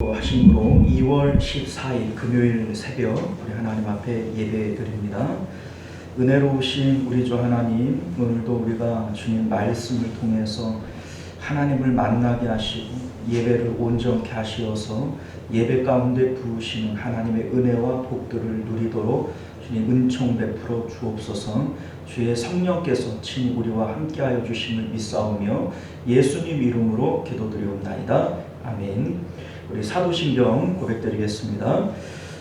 하심으로 2월 14일 금요일 새벽 우리 하나님 앞에 예배드립니다. 은혜로우신 우리 주 하나님, 오늘도 우리가 주님 말씀을 통해서 하나님을 만나게 하시고 예배를 온전케 하시어서 예배 가운데 부으시는 하나님의 은혜와 복들을 누리도록 주님 은총 베풀어 주옵소서. 주의 성령께서 친히 우리와 함께하여 주심을 믿사오며 예수님 이름으로 기도드리옵나이다. 아멘. 우리 사도신경 고백드리겠습니다.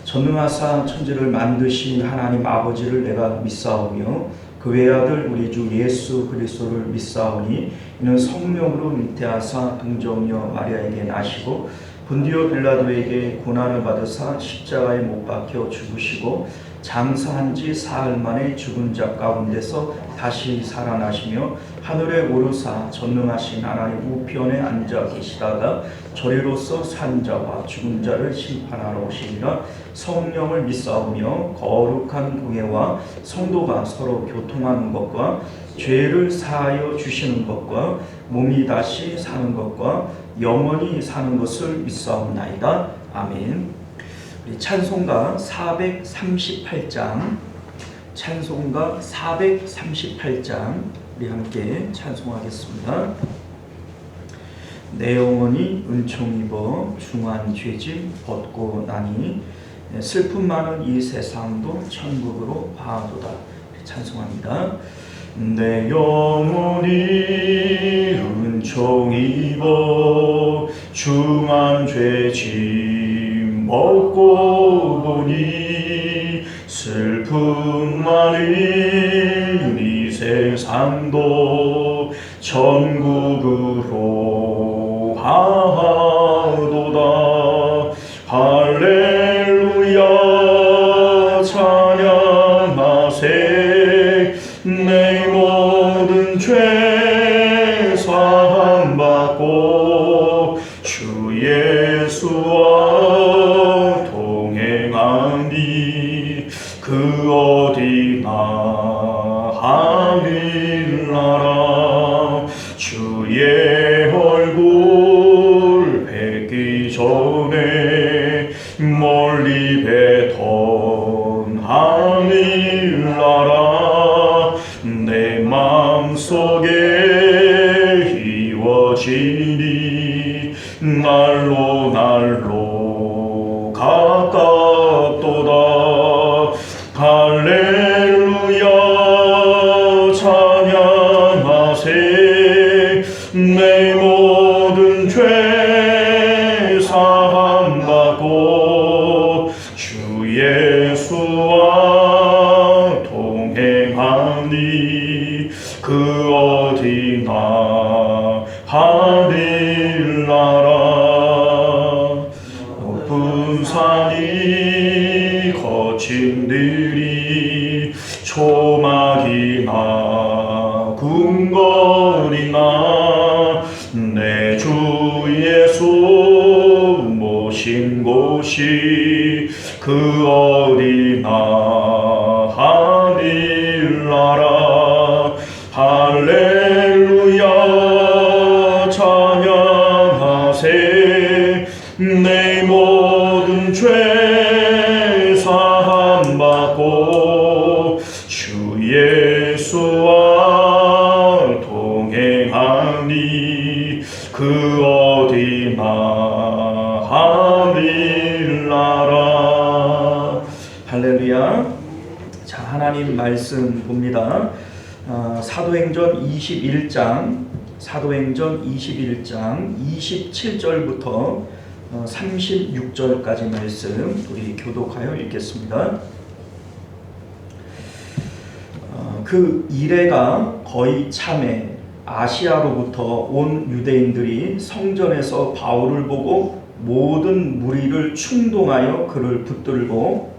전능하사 천지를 만드신 하나님 아버지를 내가 믿사오며 그 외아들 우리 주 예수 그리스도를 믿사오니 이는 성령으로 잉태하사 동정녀 마리아에게 나시고 본디오 빌라도에게 고난을 받으사 십자가에 못 박혀 죽으시고 장사한 지 사흘 만에 죽은 자 가운데서 다시 살아나시며 하늘에 오르사 전능하신 하나님 우편에 앉아 계시다가 저리로서 산 자와 죽은 자를 심판하러 오시리라. 성령을 믿사오며 거룩한 공예와 성도가 서로 교통하는 것과 죄를 사하여 주시는 것과 몸이 다시 사는 것과 영원히 사는 것을 믿사옵나이다. 아멘. 우리 찬송가 438장, 찬송가 438장 우리 함께 찬송하겠습니다. 내 영혼이 은총 입어 중한 죄짐 벗고 나니 슬픔 많은 이 세상도 천국으로 바하도다. 찬송합니다. 내 영혼이 은총 입어 중한 죄짐 벗고 보니 슬픔 많은 이 세상도 천국으로 가도다. 할렐루야 찬양하세. 내 모든 죄 사함받고 주 예수와 동행하니 그 어디나 하늘나라. 주의 얼굴 뵙기 전에 멀리 뵙던 하늘나라. 내 마음속에 이워지니 날로 날로 가깝도다. 할렐루야 찬양하세. 내 모든 죄 사함받고 주 예수와 동행하니 그 어디나 하늘나라. 높은 산이 거친 들이 초막이나 궁궐이나 내 주 예수 모신 곳이 그 어디나 하늘나라. 할렐루야 찬양하세. 내 모든 죄 사함받고 주 예수와 동행하니 그 어디나 하늘나라. 할렐루야. 자, 하나님 말씀 봅니다. 사도행전 21장 27절부터 36절까지 말씀 우리 교독하여 읽겠습니다. 그 이레가 거의 참에 아시아로부터 온 유대인들이 성전에서 바울을 보고 모든 무리를 충동하여 그를 붙들고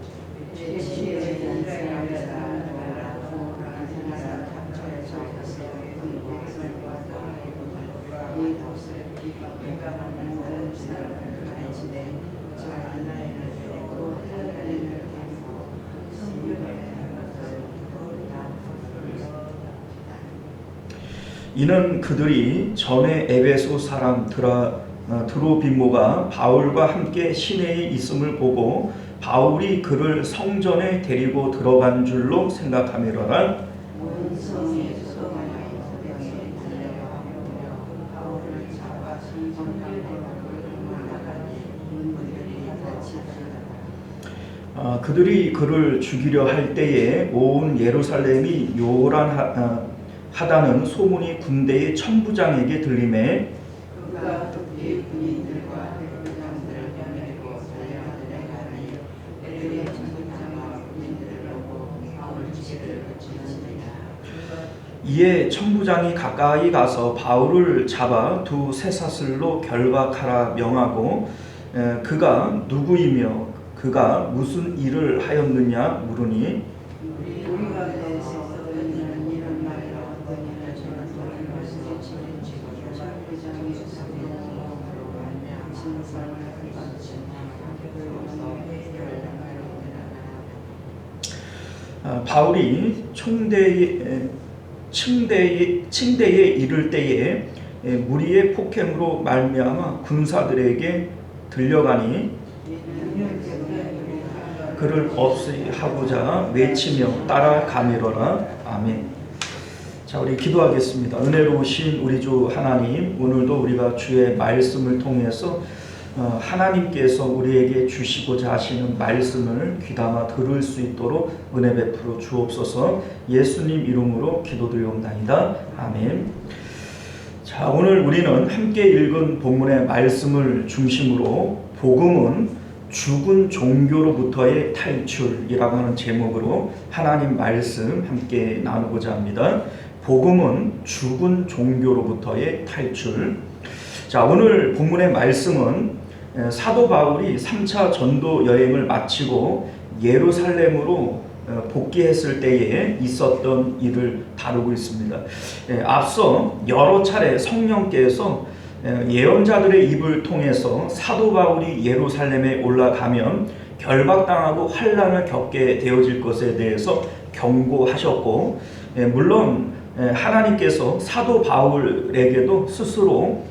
이는 그들이 전에 에베소 사람 드로비모가 바울과 함께 시내에 있음을 보고 바울이 그를 성전에 데리고 들어간 줄로 생각하미러라. 그들이 그를 죽이려 할 때에 온 예루살렘이 요란하다는 소문이 군대의 천부장에게 들리매 그가 그의 군인들과 대표장들을 보내고 달려들에 가니 그의 천부장과 군인들을 보고 바울 지시를 붙이니라. 이에 천부장이 가까이 가서 바울을 잡아 두 쇠사슬로 결박하라 명하고 그가 누구이며 그가 무슨 일을 하였느냐 물으니 우리가 내 세서는 이런 말로 어떤 일을 저는 돈을 벌써 치는지 천부장이 수사되는 몸으로 말며 진상을 받지 바울이 층대에 이를 때에 무리의 폭행으로 말미암아 군사들에게 들려가니 그를 없애하고자 외치며 따라가미러라. 아멘. 자, 우리 기도하겠습니다. 은혜로우신 우리 주 하나님, 오늘도 우리가 주의 말씀을 통해서 하나님께서 우리에게 주시고자 하시는 말씀을 귀담아 들을 수 있도록 은혜 베풀어 주옵소서. 예수님 이름으로 기도드리옵나이다. 아멘. 자, 오늘 우리는 함께 읽은 본문의 말씀을 중심으로 복음은 죽은 종교로부터의 탈출이라고 하는 제목으로 하나님 말씀 함께 나누고자 합니다. 복음은 죽은 종교로부터의 탈출. 자, 오늘 본문의 말씀은 사도 바울이 3차 전도 여행을 마치고 예루살렘으로 복귀했을 때에 있었던 일을 다루고 있습니다. 앞서 여러 차례 성령께서 예언자들의 입을 통해서 사도 바울이 예루살렘에 올라가면 결박당하고 환난을 겪게 되어질 것에 대해서 경고하셨고, 물론 하나님께서 사도 바울에게도 스스로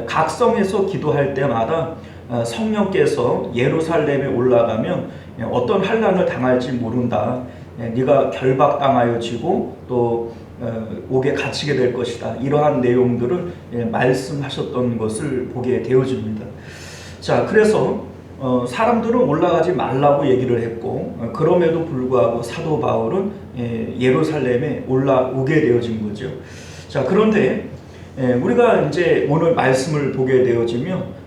각성해서 기도할 때마다 성령께서 예루살렘에 올라가면 어떤 환난을 당할지 모른다. 네가 결박당하여지고 또 옥에 갇히게 될 것이다. 이러한 내용들을 말씀하셨던 것을 보게 되어집니다. 자, 그래서 사람들은 올라가지 말라고 얘기를 했고, 그럼에도 불구하고 사도 바울은 예루살렘에 올라오게 되어진 거죠. 자, 그런데 우리가 이제 오늘 말씀을 보게 되어지면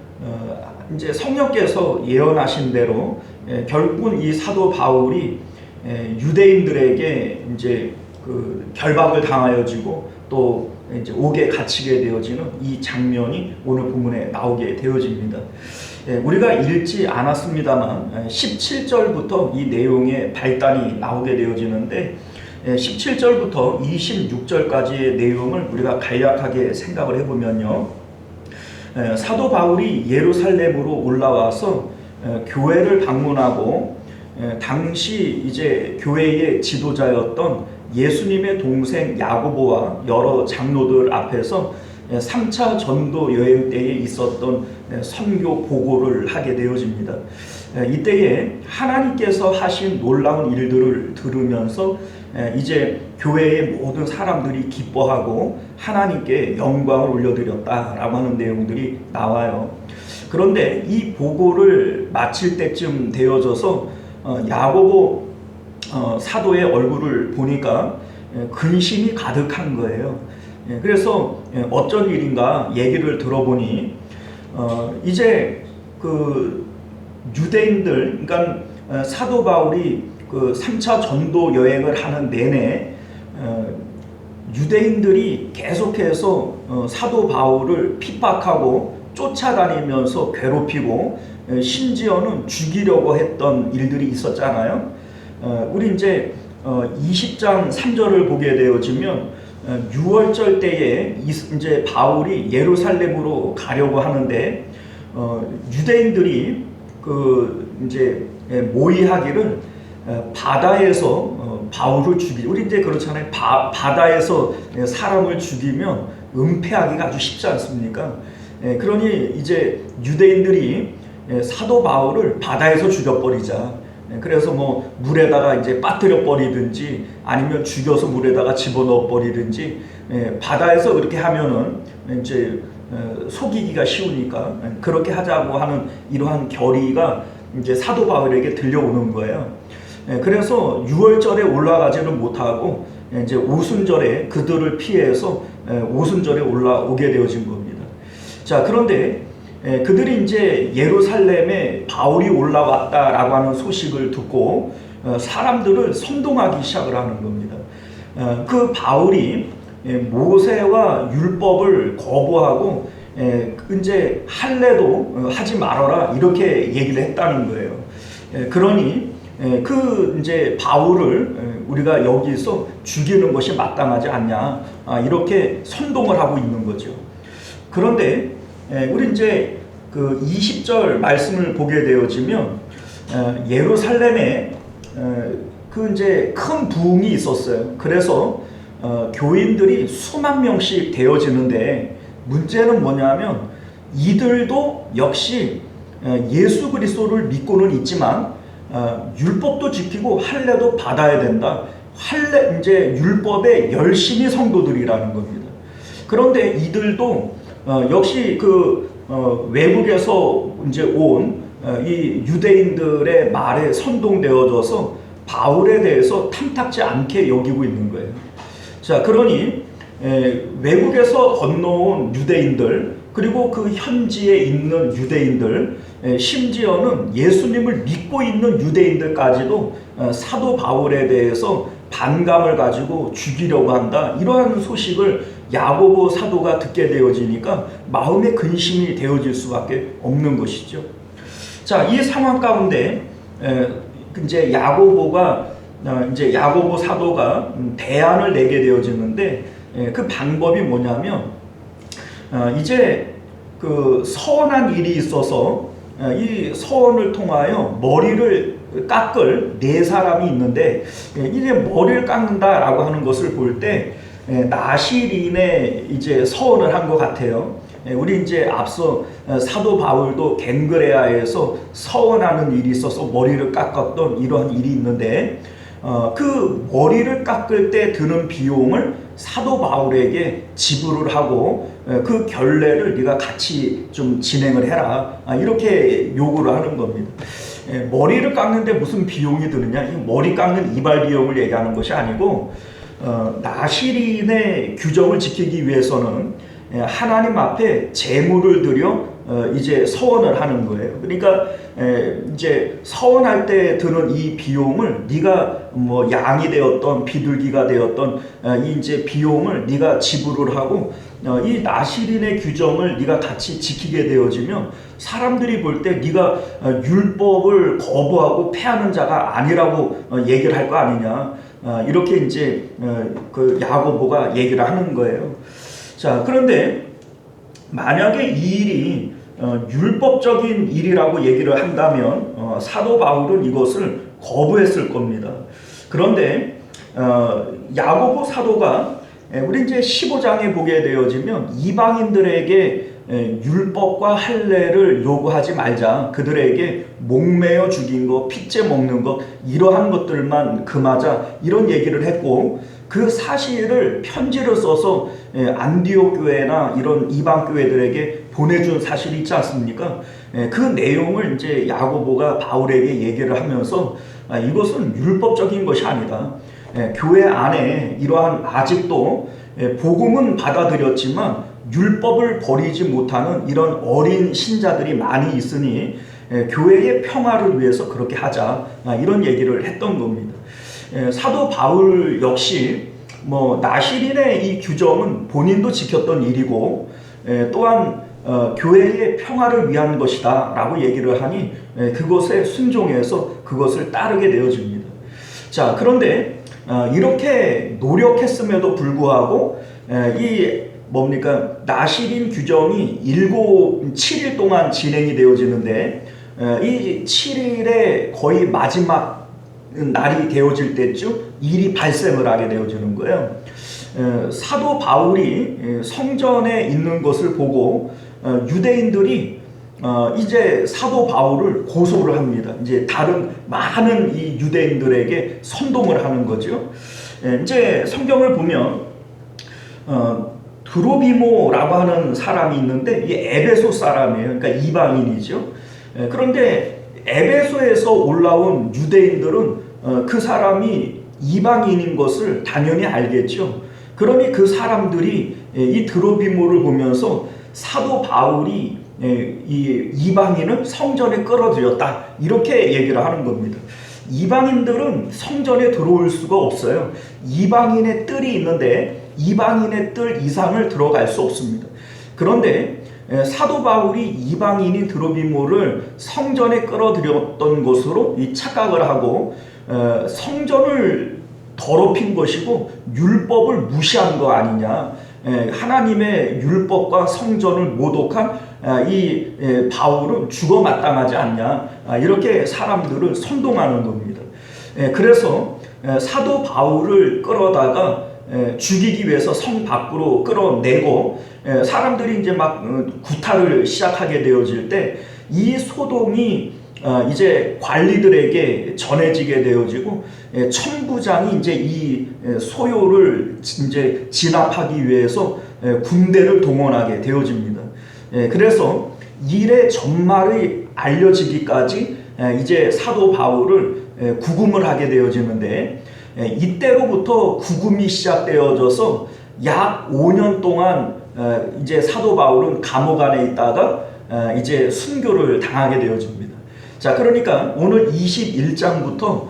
이제 성령께서 예언하신 대로 결국은 이 사도 바울이 유대인들에게 이제 그 결박을 당하여지고 또 이제 옥에 갇히게 되어지는 이 장면이 오늘 본문에 나오게 되어집니다. 우리가 읽지 않았습니다만 17절부터 이 내용의 발단이 나오게 되어지는데 17절부터 26절까지의 내용을 우리가 간략하게 생각을 해보면요, 사도 바울이 예루살렘으로 올라와서 교회를 방문하고 당시 이제 교회의 지도자였던 예수님의 동생 야고보와 여러 장로들 앞에서 3차 전도 여행 때에 있었던 선교 보고를 하게 되어집니다. 이때에 하나님께서 하신 놀라운 일들을 들으면서 이제 교회의 모든 사람들이 기뻐하고 하나님께 영광을 올려드렸다라고 하는 내용들이 나와요. 그런데 이 보고를 마칠 때쯤 되어져서 야고보 사도의 얼굴을 보니까 근심이 가득한 거예요. 그래서 어쩐 일인가 얘기를 들어보니 이제 그 유대인들, 그러니까 사도 바울이 그 3차 전도 여행을 하는 내내 유대인들이 계속해서 사도 바울을 핍박하고 쫓아다니면서 괴롭히고 심지어는 죽이려고 했던 일들이 있었잖아요. 우리 이제 20장 3절을 보게 되어지면 6월절 때에 이제 바울이 예루살렘으로 가려고 하는데 유대인들이 그 이제 모의하기를 바다에서 바울을 죽이고, 우리 이제 그렇잖아요. 바다에서 사람을 죽이면 은폐하기가 아주 쉽지 않습니까? 그러니 이제 유대인들이 사도 바울을 바다에서 죽여버리자. 그래서 뭐 물에다가 이제 빠뜨려 버리든지 아니면 죽여서 물에다가 집어넣어 버리든지 바다에서 그렇게 하면은 이제 속이기가 쉬우니까 그렇게 하자고 하는 이러한 결의가 이제 사도 바울에게 들려오는 거예요. 그래서 6월절에 올라가지는 못하고 이제 오순절에 그들을 피해서 오순절에 올라오게 되어진 겁니다. 자, 그런데 그들이 이제 예루살렘에 바울이 올라왔다라고 하는 소식을 듣고 사람들을 선동하기 시작을 하는 겁니다. 그 바울이 모세와 율법을 거부하고 이제 할례도 하지 말아라 이렇게 얘기를 했다는 거예요. 그러니 그 이제 바울을 우리가 여기서 죽이는 것이 마땅하지 않냐 이렇게 선동을 하고 있는 거죠. 그런데 우리 이제 그 20절 말씀을 보게 되어지면 예루살렘에 그 이제 큰 부흥이 있었어요. 그래서 교인들이 수만 명씩 되어지는데 문제는 뭐냐면 이들도 역시 예수 그리스도를 믿고는 있지만 율법도 지키고 할례도 받아야 된다. 할례 이제 율법의 열심히 성도들이라는 겁니다. 그런데 이들도 역시 그 외국에서 이제 온 이 유대인들의 말에 선동되어져서 바울에 대해서 탐탁지 않게 여기고 있는 거예요. 자, 그러니 외국에서 건너온 유대인들 그리고 그 현지에 있는 유대인들 심지어는 예수님을 믿고 있는 유대인들까지도 사도 바울에 대해서 반감을 가지고 죽이려고 한다. 이러한 소식을 야고보 사도가 듣게 되어지니까 마음의 근심이 되어질 수밖에 없는 것이죠. 자, 이 상황 가운데 이제 야고보가 이제 야고보 사도가 대안을 내게 되어지는데 그 방법이 뭐냐면 이제 그 서원한 일이 있어서 이 서원을 통하여 머리를 깎을 네 사람이 있는데 이제 머리를 깎는다라고 하는 것을 볼 때 나시린의 이제 서원을 한 것 같아요. 우리 이제 앞서 사도 바울도 갱그레아에서 서원하는 일이 있어서 머리를 깎았던 이러한 일이 있는데 그 머리를 깎을 때 드는 비용을 사도 바울에게 지불을 하고 그 결례를 네가 같이 좀 진행을 해라 이렇게 요구를 하는 겁니다. 머리를 깎는데 무슨 비용이 드느냐? 이 머리 깎는 이발 비용을 얘기하는 것이 아니고 나시린의 규정을 지키기 위해서는 하나님 앞에 제물을 드려 이제 서원을 하는 거예요. 그러니까 이제 서원할 때 드는 이 비용을 네가 뭐 양이 되었던 비둘기가 되었던 이 이제 비용을 네가 지불을 하고 이 나시린의 규정을 네가 같이 지키게 되어지면 사람들이 볼 때 네가 율법을 거부하고 패하는 자가 아니라고 얘기를 할 거 아니냐 이렇게 이제 그 야고보가 얘기를 하는 거예요. 자, 그런데 만약에 이 일이 율법적인 일이라고 얘기를 한다면 사도 바울은 이것을 거부했을 겁니다. 그런데 야고보 사도가 우리 이제 15장에 보게 되어지면 이방인들에게 율법과 할례를 요구하지 말자. 그들에게 목매어 죽인 것, 핏째 먹는 것 이러한 것들만 금하자. 이런 얘기를 했고 그 사실을 편지를 써서 안디옥 교회나 이런 이방 교회들에게 보내준 사실이 있지 않습니까? 그 내용을 이제 야고보가 바울에게 얘기를 하면서 이것은 율법적인 것이 아니다. 교회 안에 이러한 아직도 복음은 받아들였지만 율법을 버리지 못하는 이런 어린 신자들이 많이 있으니 교회의 평화를 위해서 그렇게 하자 이런 얘기를 했던 겁니다. 사도 바울 역시 뭐 나시린의 이 규정은 본인도 지켰던 일이고 또한 교회의 평화를 위한 것이다 라고 얘기를 하니 그것에 순종해서 그것을 따르게 되어집니다. 자, 그런데 이렇게 노력했음에도 불구하고 이 뭡니까 나시린 규정이 7일 동안 진행이 되어지는데 이 7일의 거의 마지막 날이 되어질 때쯤 일이 발생을 하게 되어지는 거예요. 사도 바울이 성전에 있는 것을 보고 유대인들이 이제 사도 바울을 고소를 합니다. 이제 다른 많은 이 유대인들에게 선동을 하는 거죠. 이제 성경을 보면 드로비모라고 하는 사람이 있는데 이 에베소 사람이에요. 그러니까 이방인이죠. 그런데 에베소에서 올라온 유대인들은 그 사람이 이방인인 것을 당연히 알겠죠. 그러니 그 사람들이 이 드로비모를 보면서 사도 바울이 이 이방인을 성전에 끌어들였다 이렇게 얘기를 하는 겁니다. 이방인들은 성전에 들어올 수가 없어요. 이방인의 뜰이 있는데 이방인의 뜰 이상을 들어갈 수 없습니다. 그런데 사도 바울이 이방인인 드로비모를 성전에 끌어들였던 것으로 착각을 하고 성전을 더럽힌 것이고 율법을 무시한 거 아니냐, 하나님의 율법과 성전을 모독한 이 바울은 죽어 마땅하지 않냐, 이렇게 사람들을 선동하는 겁니다. 그래서 사도 바울을 끌어다가 죽이기 위해서 성 밖으로 끌어내고 사람들이 이제 막 구타를 시작하게 되어질 때 이 소동이 이제 관리들에게 전해지게 되어지고 천부장이 이제 이 소요를 이제 진압하기 위해서 군대를 동원하게 되어집니다. 그래서 일의 전말이 알려지기까지 이제 사도 바울을 구금을 하게 되어지는데 이때로부터 구금이 시작되어져서 약 5년 동안 이제 사도 바울은 감옥 안에 있다가 이제 순교를 당하게 되어집니다. 자, 그러니까 오늘 21장부터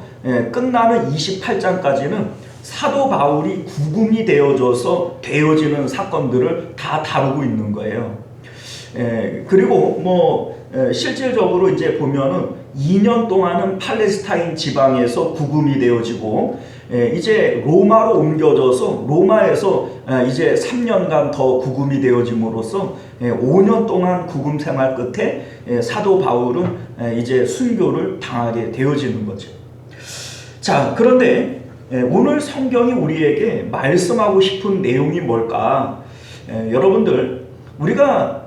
끝나는 28장까지는 사도 바울이 구금이 되어지는 사건들을 다 다루고 있는 거예요. 그리고 뭐 실질적으로 이제 보면은 2년 동안은 팔레스타인 지방에서 구금이 되어지고 이제 로마로 옮겨져서 로마에서 이제 3년간 더 구금이 되어짐으로써 5년 동안 구금 생활 끝에 사도 바울은 이제 순교를 당하게 되어지는 거죠. 자, 그런데 오늘 성경이 우리에게 말씀하고 싶은 내용이 뭘까? 여러분들, 우리가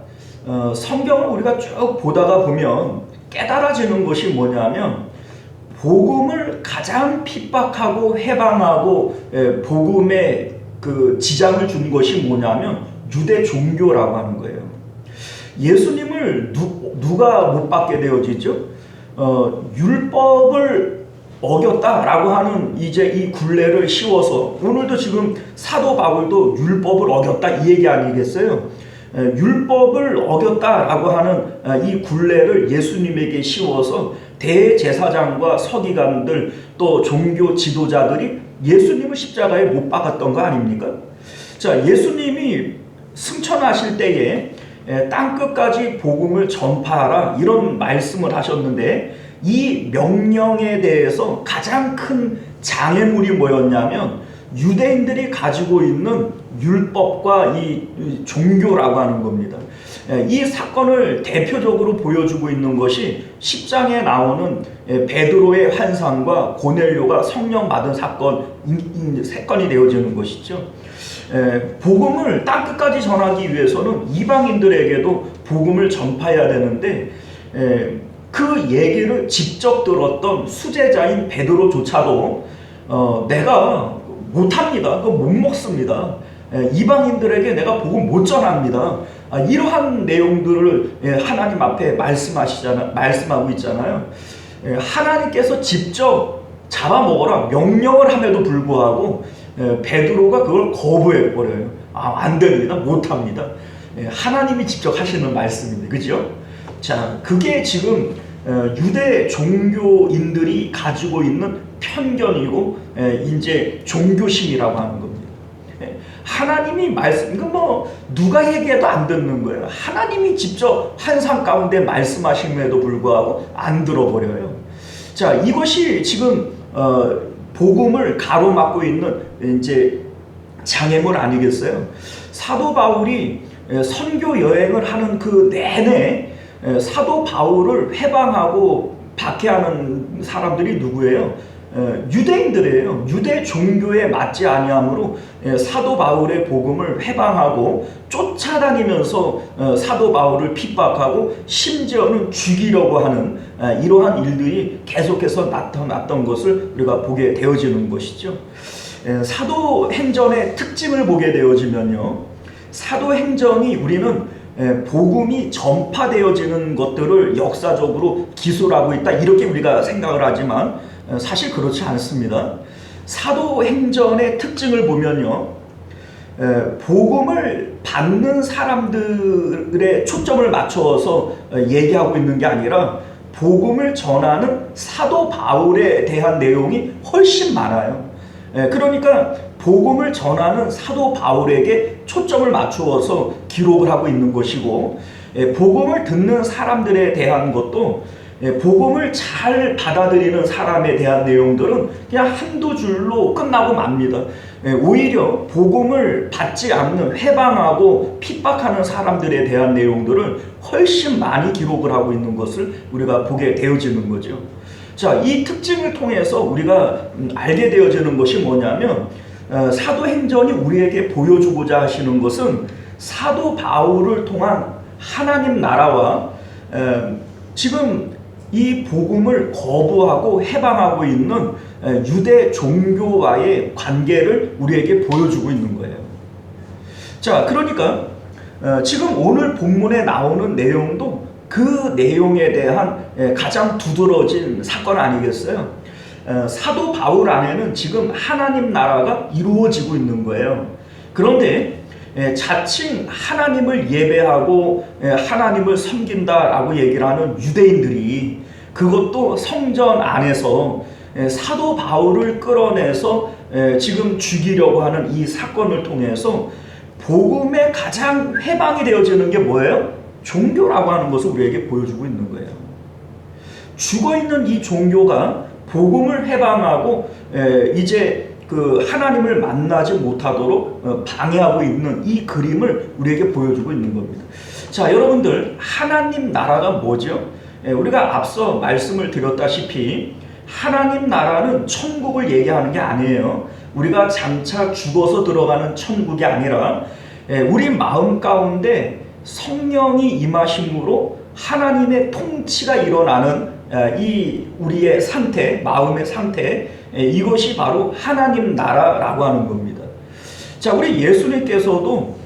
성경을 우리가 쭉 보다가 보면 깨달아지는 것이 뭐냐면 복음을 가장 핍박하고 해방하고 복음에 그 지장을 준 것이 뭐냐면 유대 종교라고 하는 거예요. 예수님을 누가 못 받게 되어지죠? 율법을 어겼다라고 하는 이제 이 굴레를 씌워서 오늘도 지금 사도 바울도 율법을 어겼다 이 얘기 아니겠어요? 율법을 어겼다라고 하는 이 굴레를 예수님에게 씌워서 대제사장과 서기관들 또 종교 지도자들이 예수님을 십자가에 못 박았던 거 아닙니까? 자, 예수님이 승천하실 때에 땅끝까지 복음을 전파하라 이런 말씀을 하셨는데 이 명령에 대해서 가장 큰 장애물이 뭐였냐면 유대인들이 가지고 있는 율법과 이 종교라고 하는 겁니다. 이 사건을 대표적으로 보여주고 있는 것이 10장에 나오는 베드로의 환상과 고넬료가 성령 받은 사건이 되어지는 것이죠. 복음을 땅끝까지 전하기 위해서는 이방인들에게도 복음을 전파해야 되는데 그 얘기를 직접 들었던 수제자인 베드로조차도 내가 못합니다. 그거 못 먹습니다. 이방인들에게 내가 복음 못 전합니다. 이러한 내용들을 하나님 앞에 말씀하고 있잖아요. 하나님께서 직접 잡아먹어라 명령을 함에도 불구하고 베드로가 그걸 거부해 버려요. 안 됩니다. 못합니다. 하나님이 직접 하시는 말씀인데, 그죠? 자, 그게 지금 유대 종교인들이 가지고 있는 편견이고 이제 종교심이라고 하는 겁니다. 하나님이 이건 뭐 누가 얘기해도 안 듣는 거예요. 하나님이 직접 환상 가운데 말씀하심에도 불구하고 안 들어버려요. 자, 이것이 지금 복음을 가로막고 있는 이제 장애물 아니겠어요? 사도 바울이 선교 여행을 하는 그 내내 사도 바울을 해방하고 박해하는 사람들이 누구예요? 유대인들이에요. 유대 종교에 맞지 아니함으로 사도 바울의 복음을 회방하고 쫓아다니면서 사도 바울을 핍박하고 심지어는 죽이려고 하는 이러한 일들이 계속해서 나타났던 것을 우리가 보게 되어지는 것이죠. 사도행전의 특징을 보게 되어지면요, 사도행전이 우리는 복음이 전파되어지는 것들을 역사적으로 기술하고 있다, 이렇게 우리가 생각을 하지만 사실 그렇지 않습니다. 사도행전의 특징을 보면요, 복음을 받는 사람들의 초점을 맞춰서 얘기하고 있는 게 아니라 복음을 전하는 사도 바울에 대한 내용이 훨씬 많아요. 그러니까 복음을 전하는 사도 바울에게 초점을 맞추어서 기록을 하고 있는 것이고, 복음을 듣는 사람들에 대한 것도 복음을 잘 받아들이는 사람에 대한 내용들은 그냥 한두 줄로 끝나고 맙니다. 오히려 복음을 받지 않는, 회방하고 핍박하는 사람들에 대한 내용들을 훨씬 많이 기록을 하고 있는 것을 우리가 보게 되어지는 거죠. 자, 이 특징을 통해서 우리가 알게 되어지는 것이 뭐냐면, 사도행전이 우리에게 보여주고자 하시는 것은 사도 바울을 통한 하나님 나라와 지금 이 복음을 거부하고 해방하고 있는 유대 종교와의 관계를 우리에게 보여주고 있는 거예요. 자, 그러니까 지금 오늘 본문에 나오는 내용도 그 내용에 대한 가장 두드러진 사건 아니겠어요? 사도 바울 안에는 지금 하나님 나라가 이루어지고 있는 거예요. 그런데 자칭 하나님을 예배하고 하나님을 섬긴다라고 얘기를 하는 유대인들이, 그것도 성전 안에서 사도 바울을 끌어내서 지금 죽이려고 하는 이 사건을 통해서 복음에 가장 해방이 되어지는 게 뭐예요? 종교라고 하는 것을 우리에게 보여주고 있는 거예요. 죽어있는 이 종교가 복음을 해방하고 이제 그 하나님을 만나지 못하도록 방해하고 있는 이 그림을 우리에게 보여주고 있는 겁니다. 자, 여러분들, 하나님 나라가 뭐죠? 우리가 앞서 말씀을 드렸다시피 하나님 나라는 천국을 얘기하는 게 아니에요. 우리가 장차 죽어서 들어가는 천국이 아니라 우리 마음 가운데 성령이 임하심으로 하나님의 통치가 일어나는 이 우리의 상태, 마음의 상태, 이것이 바로 하나님 나라라고 하는 겁니다. 자, 우리 예수님께서도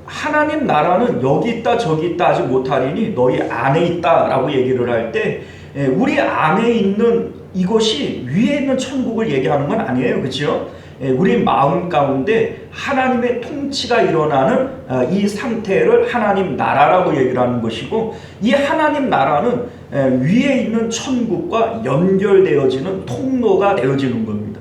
하나님 나라는 여기 있다 저기 있다 하지 못하리니 너희 안에 있다라고 얘기를 할 때 우리 안에 있는 이것이 위에 있는 천국을 얘기하는 건 아니에요. 그렇죠? 우리 마음 가운데 하나님의 통치가 일어나는 이 상태를 하나님 나라라고 얘기를 하는 것이고, 이 하나님 나라는 위에 있는 천국과 연결되어지는 통로가 되어지는 겁니다.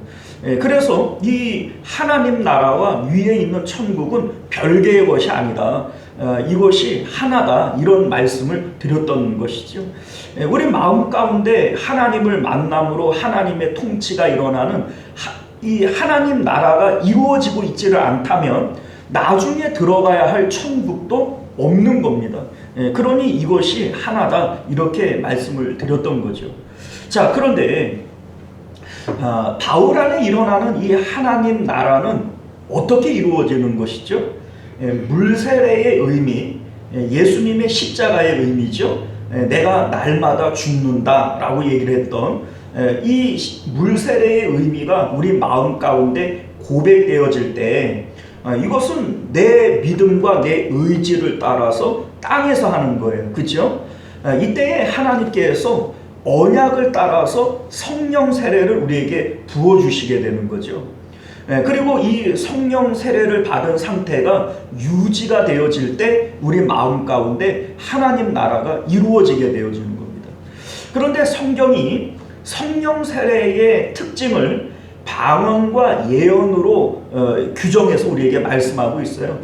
그래서 이 하나님 나라와 위에 있는 천국은 별개의 것이 아니다, 이것이 하나다, 이런 말씀을 드렸던 것이죠. 우리 마음 가운데 하나님을 만남으로 하나님의 통치가 일어나는 이 하나님 나라가 이루어지고 있지를 않다면 나중에 들어가야 할 천국도 없는 겁니다. 그러니 이것이 하나다, 이렇게 말씀을 드렸던 거죠. 자, 그런데 바울 안에 일어나는 이 하나님 나라는 어떻게 이루어지는 것이죠? 물세례의 의미, 예수님의 십자가의 의미죠. 내가 날마다 죽는다 라고 얘기를 했던 이 물세례의 의미가 우리 마음 가운데 고백되어질 때 이것은 내 믿음과 내 의지를 따라서 땅에서 하는 거예요. 그렇죠? 이때에 하나님께서 언약을 따라서 성령 세례를 우리에게 부어주시게 되는 거죠. 그리고 이 성령 세례를 받은 상태가 유지가 되어질 때 우리 마음 가운데 하나님 나라가 이루어지게 되어지는 겁니다. 그런데 성경이 성령 세례의 특징을 방언과 예언으로 규정해서 우리에게 말씀하고 있어요.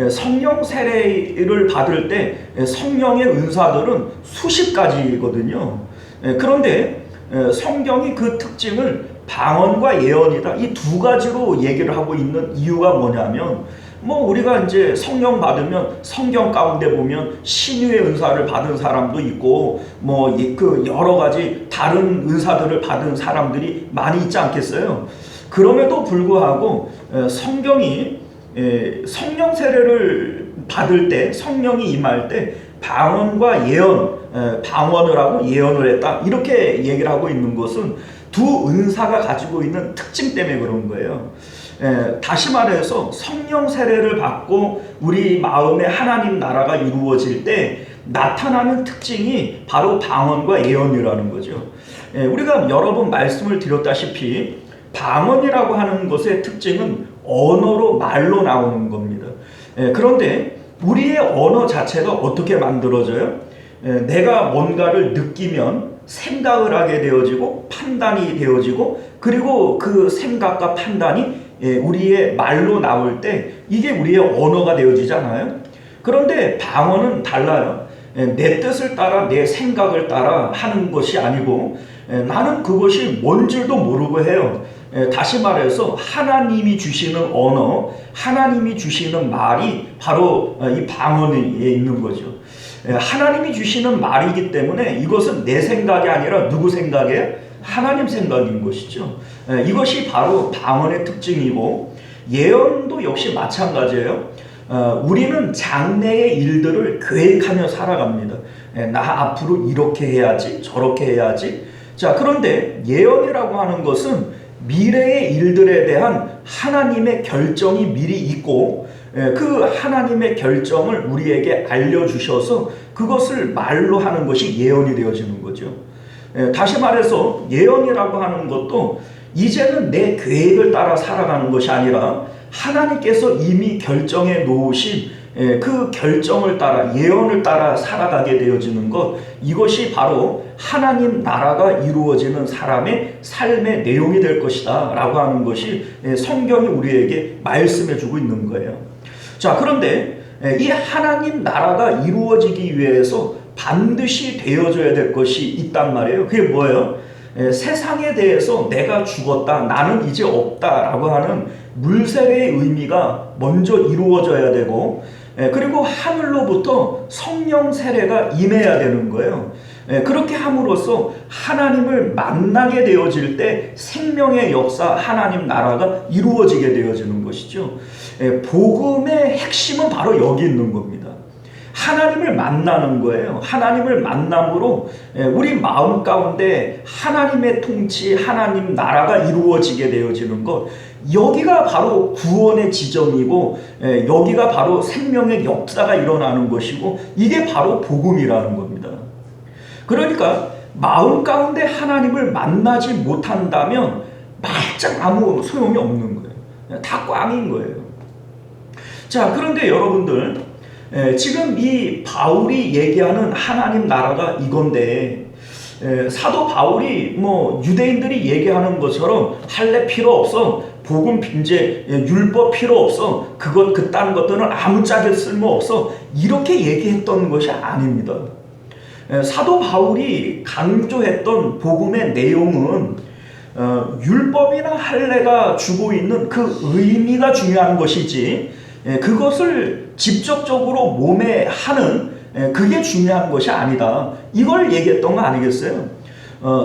성령 세례를 받을 때 성령의 은사들은 수십 가지거든요. 그런데 성경이 그 특징을 방언과 예언이다, 이 두 가지로 얘기를 하고 있는 이유가 뭐냐면 뭐 우리가 이제 성령 받으면 성경 가운데 보면 신유의 은사를 받은 사람도 있고 뭐 그 여러 가지 다른 은사들을 받은 사람들이 많이 있지 않겠어요? 그럼에도 불구하고 성경이 성령 세례를 받을 때, 성령이 임할 때 방언과 예언, 방언을 하고 예언을 했다, 이렇게 얘기를 하고 있는 것은 두 은사가 가지고 있는 특징 때문에 그런 거예요. 다시 말해서 성령 세례를 받고 우리 마음에 하나님 나라가 이루어질 때 나타나는 특징이 바로 방언과 예언이라는 거죠. 우리가 여러 번 말씀을 드렸다시피 방언이라고 하는 것의 특징은 언어로, 말로 나오는 겁니다. 그런데 우리의 언어 자체가 어떻게 만들어져요? 내가 뭔가를 느끼면 생각을 하게 되어지고 판단이 되어지고, 그리고 그 생각과 판단이 우리의 말로 나올 때 이게 우리의 언어가 되어지잖아요. 그런데 방언은 달라요. 내 뜻을 따라 내 생각을 따라 하는 것이 아니고 나는 그것이 뭔 줄도 모르고 해요. 다시 말해서 하나님이 주시는 언어, 하나님이 주시는 말이 바로 이 방언에 있는 거죠. 하나님이 주시는 말이기 때문에 이것은 내 생각이 아니라 누구 생각이에요? 하나님 생각인 것이죠. 이것이 바로 방언의 특징이고, 예언도 역시 마찬가지예요. 우리는 장래의 일들을 계획하며 살아갑니다. 나 앞으로 이렇게 해야지, 저렇게 해야지. 자, 그런데 예언이라고 하는 것은 미래의 일들에 대한 하나님의 결정이 미리 있고, 그 하나님의 결정을 우리에게 알려주셔서 그것을 말로 하는 것이 예언이 되어지는 거죠. 다시 말해서 예언이라고 하는 것도 이제는 내 계획을 따라 살아가는 것이 아니라 하나님께서 이미 결정해 놓으신 그 결정을 따라, 예언을 따라 살아가게 되어지는 것, 이것이 바로 하나님 나라가 이루어지는 사람의 삶의 내용이 될 것이다 라고 하는 것이 성경이 우리에게 말씀해 주고 있는 거예요. 자, 그런데 이 하나님 나라가 이루어지기 위해서 반드시 되어져야 될 것이 있단 말이에요. 그게 뭐예요? 세상에 대해서 내가 죽었다, 나는 이제 없다 라고 하는 물세례의 의미가 먼저 이루어져야 되고, 그리고 하늘로부터 성령 세례가 임해야 되는 거예요. 그렇게 함으로써 하나님을 만나게 되어질 때 생명의 역사, 하나님 나라가 이루어지게 되어지는 것이죠. 복음의 핵심은 바로 여기 있는 겁니다. 하나님을 만나는 거예요. 하나님을 만남으로 우리 마음 가운데 하나님의 통치, 하나님 나라가 이루어지게 되어지는 것, 여기가 바로 구원의 지점이고, 여기가 바로 생명의 역사가 일어나는 것이고, 이게 바로 복음이라는 겁니다. 그러니까 마음 가운데 하나님을 만나지 못한다면 말짱 아무 소용이 없는 거예요. 다 꽝인 거예요. 자, 그런데 여러분들, 지금 이 바울이 얘기하는 하나님 나라가 이건데, 사도 바울이 뭐 유대인들이 얘기하는 것처럼 할례 필요 없어, 복음 빈제, 율법 필요 없어, 그것 그딴 것들은 아무짝에 쓸모 없어, 이렇게 얘기했던 것이 아닙니다. 사도 바울이 강조했던 복음의 내용은 율법이나 할례가 주고 있는 그 의미가 중요한 것이지, 그것을 직접적으로 몸에 하는 그게 중요한 것이 아니다, 이걸 얘기했던 거 아니겠어요?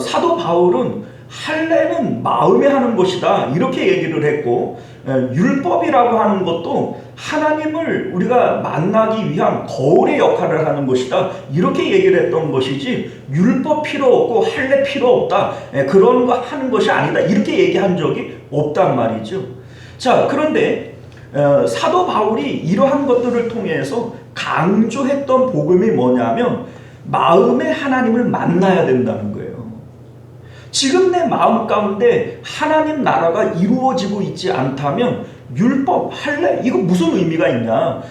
사도 바울은 할례는 마음에 하는 것이다 이렇게 얘기를 했고, 율법이라고 하는 것도 하나님을 우리가 만나기 위한 거울의 역할을 하는 것이다 이렇게 얘기를 했던 것이지, 율법 필요 없고 할례 필요 없다, 그런 거 하는 것이 아니다 이렇게 얘기한 적이 없단 말이죠. 자, 그런데 사도 바울이 이러한 것들을 통해서 강조했던 복음이 뭐냐면 마음에 하나님을 만나야 된다는 거예요. 지금 내 마음 가운데 하나님 나라가 이루어지고 있지 않다면 율법, 할례 이거 무슨 의미가 있냐.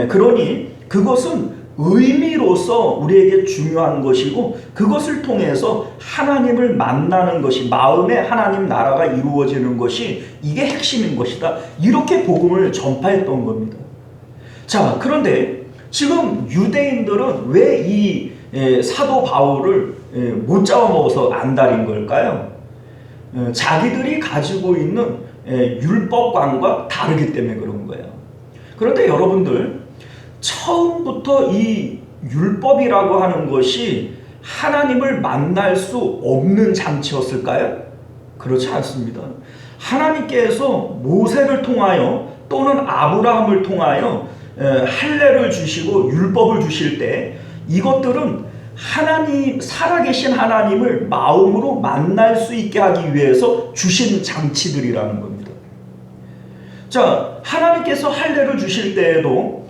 그러니 그것은 의미로서 우리에게 중요한 것이고, 그것을 통해서 하나님을 만나는 것이, 마음에 하나님 나라가 이루어지는 것이 이게 핵심인 것이다 이렇게 복음을 전파했던 겁니다. 자, 그런데 지금 유대인들은 왜 이 사도 바울을 못 잡아먹어서 안달인 걸까요? 자기들이 가지고 있는 율법관과 다르기 때문에 그런 거예요. 그런데 여러분들, 처음부터 이 율법이라고 하는 것이 하나님을 만날 수 없는 장치였을까요? 그렇지 않습니다. 하나님께서 모세를 통하여 또는 아브라함을 통하여 할례를 주시고 율법을 주실 때 이것들은 하나님, 살아계신 하나님을 마음으로 만날 수 있게 하기 위해서 주신 장치들이라는 겁니다. 자, 하나님께서 할례를 주실 때에도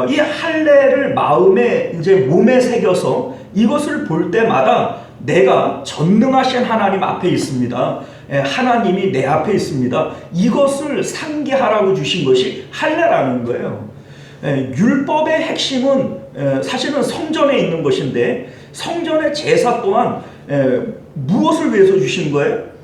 이 할례를 마음에 이제 몸에 새겨서 이것을 볼 때마다 내가 전능하신 하나님 앞에 있습니다. 하나님이 내 앞에 있습니다. 이것을 상기하라고 주신 것이 할례라는 거예요. 율법의 핵심은 사실은 성전에 있는 것인데, 성전의 제사 또한 무엇을 위해서 주신 거예요?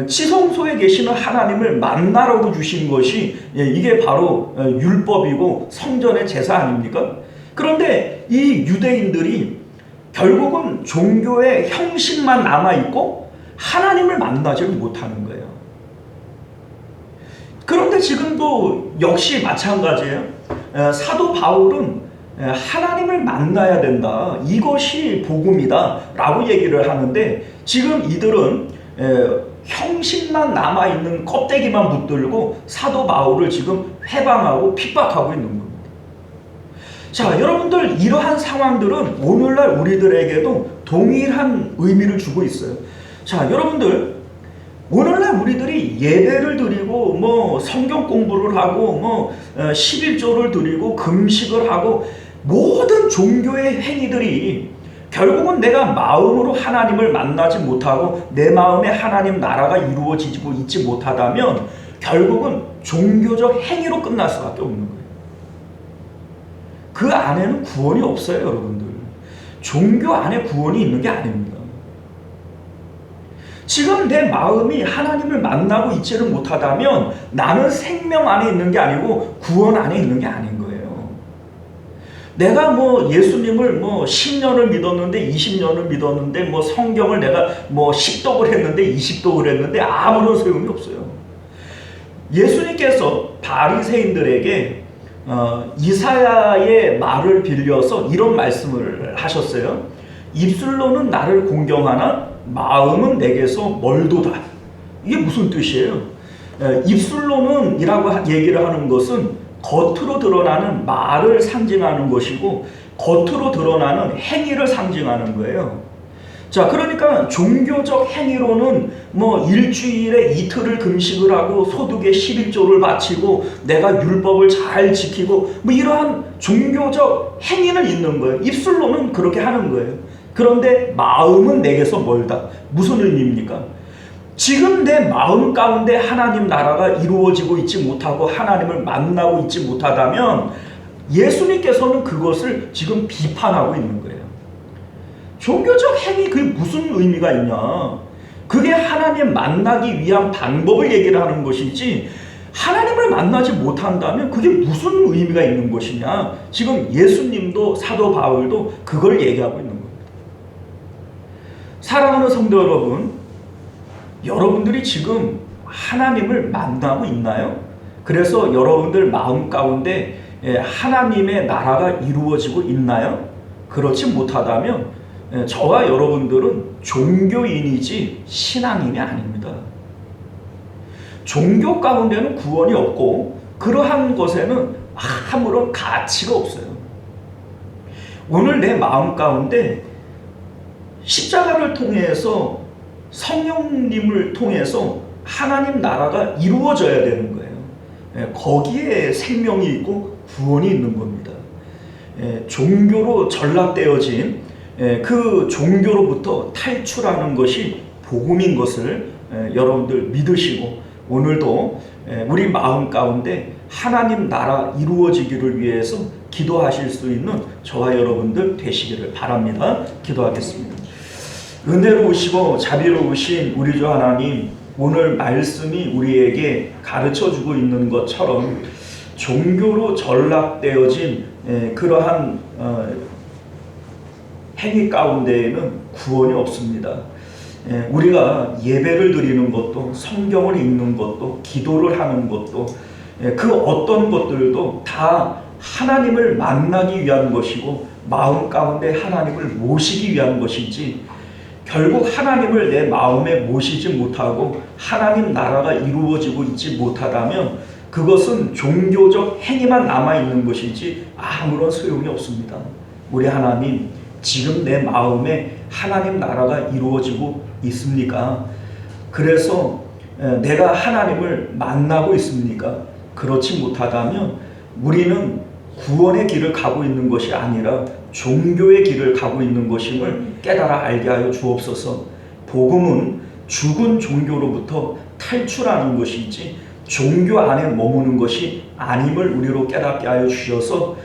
지성소에 계시는 하나님을 만나라고 주신 것이 이게 바로 율법이고 성전의 제사 아닙니까? 그런데 이 유대인들이 결국은 종교의 형식만 남아있고 하나님을 만나지 못하는 거예요. 그런데 지금도 역시 마찬가지예요. 사도 바울은 하나님을 만나야 된다, 이것이 복음이다 라고 얘기를 하는데, 지금 이들은 형식만 남아있는 껍데기만 붙들고 사도 바울을 지금 회방하고 핍박하고 있는 겁니다. 자, 여러분들, 이러한 상황들은 오늘날 우리들에게도 동일한 의미를 주고 있어요. 자, 여러분들, 오늘날 우리들이 예배를 드리고 뭐 성경 공부를 하고 뭐 11조를 드리고 금식을 하고 모든 종교의 행위들이 결국은 내가 마음으로 하나님을 만나지 못하고 내 마음에 하나님 나라가 이루어지고 있지 못하다면 결국은 종교적 행위로 끝날 수밖에 없는 거예요. 그 안에는 구원이 없어요, 여러분들. 종교 안에 구원이 있는 게 아닙니다. 지금 내 마음이 하나님을 만나고 있지를 못하다면 나는 생명 안에 있는 게 아니고 구원 안에 있는 게 아닌 거예요. 내가 뭐 예수님을 뭐 10년을 믿었는데 20년을 믿었는데 뭐 성경을 내가 뭐 10독을 했는데 20독을 했는데 아무런 소용이 없어요. 예수님께서 바리새인들에게 이사야의 말을 빌려서 이런 말씀을 하셨어요. 입술로는 나를 공경하나 마음은 내게서 멀도다. 이게 무슨 뜻이에요? 입술로는 이라고 얘기를 하는 것은 겉으로 드러나는 말을 상징하는 것이고 겉으로 드러나는 행위를 상징하는 거예요. 자, 그러니까 종교적 행위로는 뭐 일주일에 이틀을 금식을 하고 소득의 11조를 바치고 내가 율법을 잘 지키고 뭐 이러한 종교적 행위는 있는 거예요. 입술로는 그렇게 하는 거예요. 그런데 마음은 내게서 멀다. 무슨 의미입니까? 지금 내 마음 가운데 하나님 나라가 이루어지고 있지 못하고 하나님을 만나고 있지 못하다면 예수님께서는 그것을 지금 비판하고 있는 거예요. 종교적 행위, 그게 무슨 의미가 있냐? 그게 하나님 만나기 위한 방법을 얘기를 하는 것이지, 하나님을 만나지 못한다면 그게 무슨 의미가 있는 것이냐? 지금 예수님도 사도 바울도 그걸 얘기하고 있는 겁니다. 사랑하는 성도 여러분, 여러분들이 지금 하나님을 만나고 있나요? 그래서 여러분들 마음 가운데 하나님의 나라가 이루어지고 있나요? 그렇지 못하다면 저와 여러분들은 종교인이지 신앙인이 아닙니다. 종교 가운데는 구원이 없고 그러한 것에는 아무런 가치가 없어요. 오늘 내 마음 가운데 십자가를 통해서 성령님을 통해서 하나님 나라가 이루어져야 되는 거예요. 거기에 생명이 있고 구원이 있는 겁니다. 종교로 전락되어진 그 종교로부터 탈출하는 것이 복음인 것을 여러분들 믿으시고 오늘도 우리 마음 가운데 하나님 나라 이루어지기를 위해서 기도하실 수 있는 저와 여러분들 되시기를 바랍니다. 기도하겠습니다. 은혜로우시고 자비로우신 우리 주 하나님, 오늘 말씀이 우리에게 가르쳐주고 있는 것처럼 종교로 전락되어진 그러한 행위 가운데에는 구원이 없습니다. 우리가 예배를 드리는 것도 성경을 읽는 것도 기도를 하는 것도 그 어떤 것들도 다 하나님을 만나기 위한 것이고 마음 가운데 하나님을 모시기 위한 것이지, 결국 하나님을 내 마음에 모시지 못하고 하나님 나라가 이루어지고 있지 못하다면 그것은 종교적 행위만 남아있는 것이지 아무런 소용이 없습니다. 우리 하나님, 지금 내 마음에 하나님 나라가 이루어지고 있습니까? 그래서 내가 하나님을 만나고 있습니까? 그렇지 못하다면 우리는 구원의 길을 가고 있는 것이 아니라 종교의 길을 가고 있는 것임을 깨달아 알게 하여 주옵소서. 복음은 죽은 종교로부터 탈출하는 것이지 종교 안에 머무는 것이 아님을 우리로 깨닫게 하여 주셔서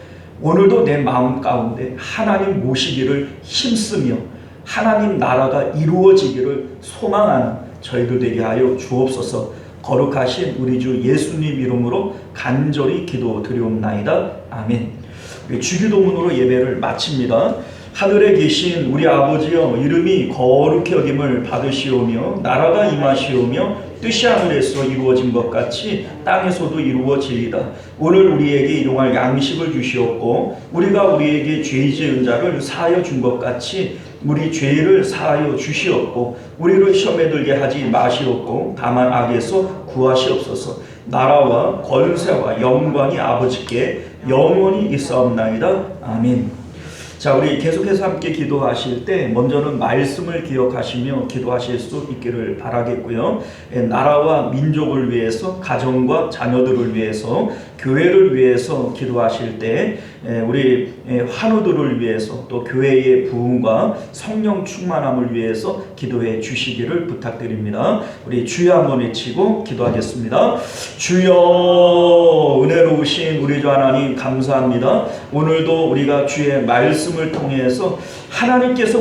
오늘도 내 마음 가운데 하나님 모시기를 힘쓰며 하나님 나라가 이루어지기를 소망하는 저희들 되게 하여 주옵소서. 거룩하신 우리 주 예수님 이름으로 간절히 기도드리옵나이다. 아멘. 주기도문으로 예배를 마칩니다. 하늘에 계신 우리 아버지여, 이름이 거룩히 여김을 받으시오며 나라가 임하시오며 뜻이 하늘에서 이루어진 것 같이 땅에서도 이루어지이다. 오늘 우리에게 일용할 양식을 주시옵고 우리가 우리에게 죄 지은 자를 사하여 준 것 같이 우리 죄를 사하여 주시옵고 우리를 시험에 들게 하지 마시옵고 다만 악에서 구하시옵소서. 나라와 권세와 영광이 아버지께 영원히 있사옵나이다. 아멘. 자, 우리 계속해서 함께 기도하실 때 먼저는 말씀을 기억하시며 기도하실 수 있기를 바라겠고요. 나라와 민족을 위해서, 가정과 자녀들을 위해서, 교회를 위해서 기도하실 때 우리 환우들을 위해서, 또 교회의 부흥과 성령 충만함을 위해서 기도해 주시기를 부탁드립니다. 우리 주여 한번 외치고 기도하겠습니다. 주여, 은혜로우신 우리 주 하나님 감사합니다. 오늘도 우리가 주의 말씀을 통해서 하나님께서